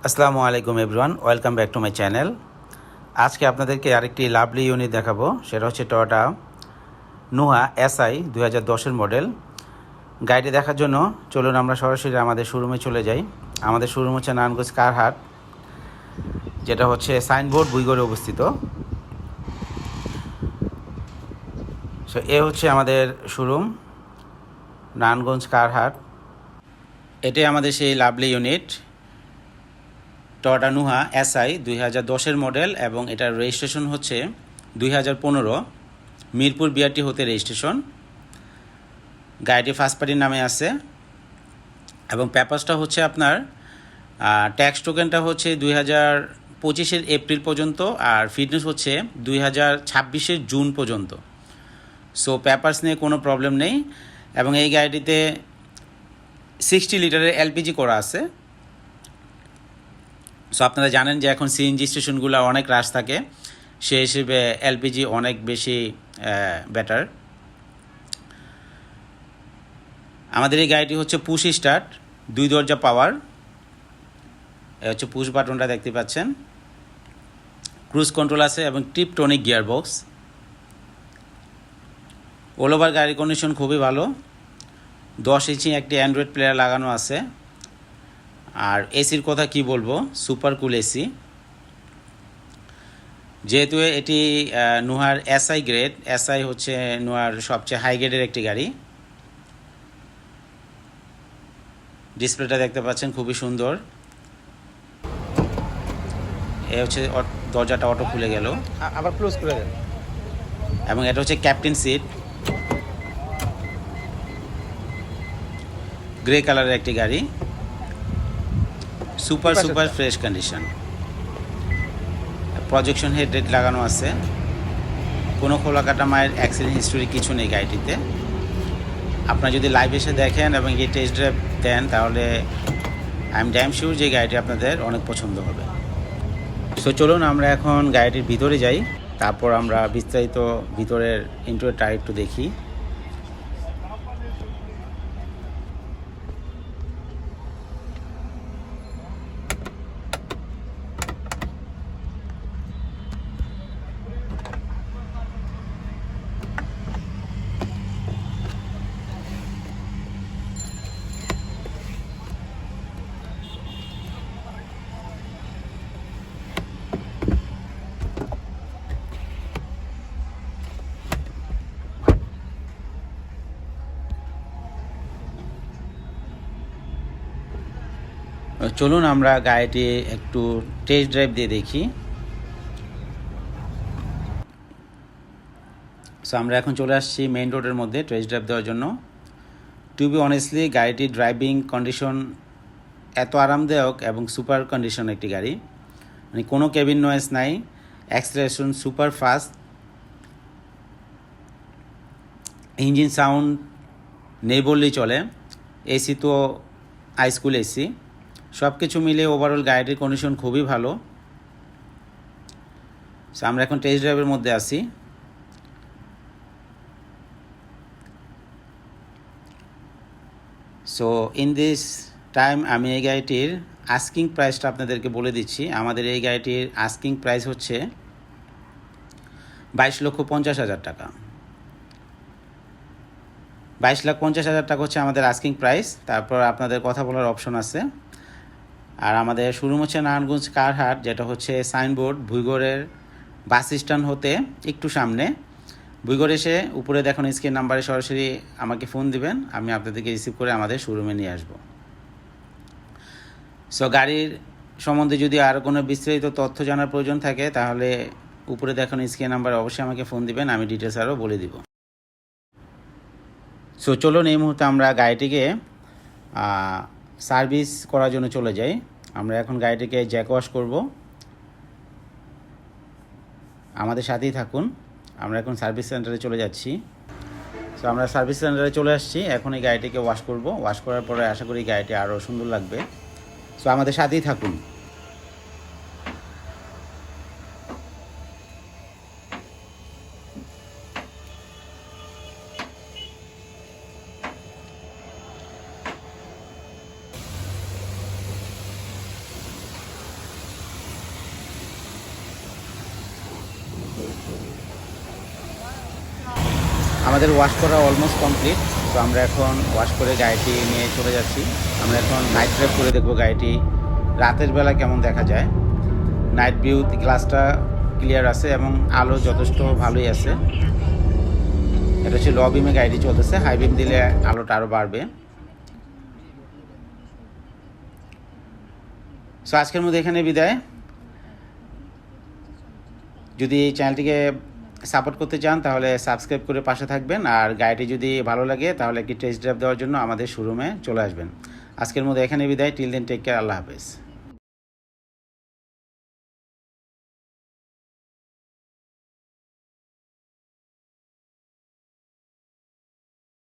আসসালামু আলাইকুম everyone, welcome back to my channel. আজকে আপনাদেরকে আরেকটি লাভলি ইউনিট দেখাবো। সেটা হচ্ছে টয়োটা নুহা এসআই 2010-এর মডেল। গাড়িটি দেখার জন্য চলুন আমরা সরাসরি আমাদের শোরুমে চলে যাই। আমাদের শোরুম হচ্ছে নারায়ণগঞ্জ কারহাট, যেটা হচ্ছে সাইনবোর্ড বুইগড়ে অবস্থিত। সো এ হচ্ছে আমাদের শোরুম, নারায়ণগঞ্জ কারহাট। এটাই আমাদের সেই lovely unit, Toyota Noah SI 2010-এর মডেল, এবং এটার রেজিস্ট্রেশন হচ্ছে 2015 মিরপুর বিআরটি হতে রেজিস্ট্রেশন। গাড়িটি ফার্স্ট পার্টির নামে আছে এবং পেপারসটা হচ্ছে আপনার ট্যাক্স টোকেনটা হচ্ছে 2025-এর এপ্রিল পর্যন্ত, আর ফিটনেস হচ্ছে 2026-এর জুন পর্যন্ত। সো পেপারস নিয়ে কোনো প্রবলেম নেই। এবং এই গাড়িটিতে 60 লিটারের এলপিজি করা আছে। সো আপনারা জানেন যে এখন সিএনজি স্টেশনগুলো অনেক রাশ থাকে, সেই হিসেবে এলপিজি অনেক বেশি বেটার। আমাদের এই গাড়িটি হচ্ছে পুশ স্টার্ট, 2 দরজা পাওয়ার। এ হচ্ছে পুশ বাটনটা দেখতে পাচ্ছেন। ক্রুজ কন্ট্রোল আছে এবং Tiptronic gear box. All over গাড়ির কন্ডিশন খুবই ভালো। 10 ইঞ্চি একটি অ্যান্ড্রয়েড প্লেয়ার লাগানো আছে। আর এসির কথা কি বলবো, সুপার কুল এসি। যেহেতু এটি নুহার এসআই গ্রেড, এসআই হচ্ছে নুহার সবচেয়ে হাই গ্রেডের একটি গাড়ি। ডিসপ্লেটা দেখতে পাচ্ছেন খুবই সুন্দর। এ হচ্ছে দরজাটা অটো খুলে গেল, আবার ক্লোজ করে দেন। এবং এটা হচ্ছে ক্যাপ্টেন সিট, গ্রে কালারের একটি গাড়ি। Super fresh condition. Projection headlight লাগানো আছে। কোনো খোলা কাটা মায়ের অ্যাক্সিডেন্ট হিস্টোরি কিছু নেই গাড়িটিতে। আপনারা যদি লাইভ এসে দেখেন এবং এই টেস্ট ড্রাইভ দেন, তাহলে আই এম ড্যাম শিওর যে গাড়িটি আপনাদের অনেক পছন্দ হবে। সো চলুন আমরা এখন গাড়িটির ভিতরে যাই, তারপর আমরা বিস্তারিত ভিতরের ইন্টেরিয়রটা একটু দেখি। চলুন আমরা গাড়িটি একটু টেস্ট ড্রাইভ দিয়ে দেখি। সো আমরা এখন চলে আসছি মেইন রোডের মধ্যে টেস্ট ড্রাইভ দেওয়ার জন্য। টু বি অনেস্টলি, গাড়িটির ড্রাইভিং কন্ডিশন এত আরামদায়ক এবং সুপার কন্ডিশন একটি গাড়ি, মানে কোনো কেবিন নয়েজ নাই, acceleration super fast, engine sound নেই বললেই চলে। এসি তো হাইস্কুল এসি। সব কিছু মিলে ওভারঅল গাড়িটির কন্ডিশন খুবই ভালো। সো আমরা এখন টেস্ট ড্রাইভের মধ্যে আছি। সো ইন দিস টাইম আমি এই গাড়িটির আস্কিং প্রাইসটা আপনাদেরকে বলে দিচ্ছি। আমাদের এই গাড়িটির আস্কিং প্রাইস হচ্ছে 22,50,000 টাকা। 22,50,000 টাকা হচ্ছে আমাদের আস্কিং প্রাইস। তারপর আপনাদের কথা বলার অপশন আছে। আর আমাদের শোরুম হচ্ছে নারায়ণগঞ্জ কারহাট, যেটা হচ্ছে সাইনবোর্ড ভুইগড়ের বাস স্ট্যান্ড হতে একটু সামনে। ভুইগড় এসে উপরে দেখুন স্ক্রিন নাম্বারে সরাসরি আমাকে ফোন দিবেন, আমি আপনাদেরকে রিসিভ করে আমাদের শোরুমে নিয়ে আসব। সো গাড়ির সম্বন্ধে যদি আরও কোনো বিস্তারিত তথ্য জানার প্রয়োজন থাকে, তাহলে উপরে দেখুন স্ক্রিন নাম্বারে অবশ্যই আমাকে ফোন দিবেন, আমি ডিটেলস আরও বলে দিব। সো চলুন এই মুহূর্তে আমরা গাড়িটিকে সার্ভিস করার জন্য চলে যাই। আমরা এখন গাড়িটিকে জ্যাক ওয়াশ করব। আমাদের সাথেই থাকুন। আমরা এখন সার্ভিস সেন্টারে চলে যাচ্ছি। সো আমরা সার্ভিস সেন্টারে চলে আসছি। এখন এই গাড়িটিকে ওয়াশ করব। ওয়াশ করার পরে আশা করি গাড়িটি আরও সুন্দর লাগবে। সো আমাদের সাথেই থাকুন। আমাদের ওয়াশ করা অলমোস্ট কমপ্লিট। তো আমরা এখন ওয়াশ করে গাড়িটি নিয়ে চলে যাচ্ছি। আমরা এখন নাইট ড্রাইভ করে দেখবো গাড়িটি রাতের বেলা কেমন দেখা যায়। নাইট ভিউ গ্লাসটা ক্লিয়ার আছে এবং আলো যথেষ্ট ভালোই আছে। এটা হচ্ছে লো বিমে গাড়িটি চলতেছে, হাই বিম দিলে আলোটা আরও বাড়বে। সো আজকের মধ্যে এখানে বিদায়। যদি এই চ্যানেলটিকে সাপোর্ট করতে চান তাহলে সাবস্ক্রাইব করে পাশে থাকবেন, আর গাড়িটি যদি ভালো লাগে তাহলে একটি টেস্ট ড্রাইভ দেওয়ার জন্য আমাদের শোরুমে চলে আসবেন। আজকের মধ্যে এখানে বিদায়। টিল দেন টেক কেয়ার, আল্লাহ হাফেজ।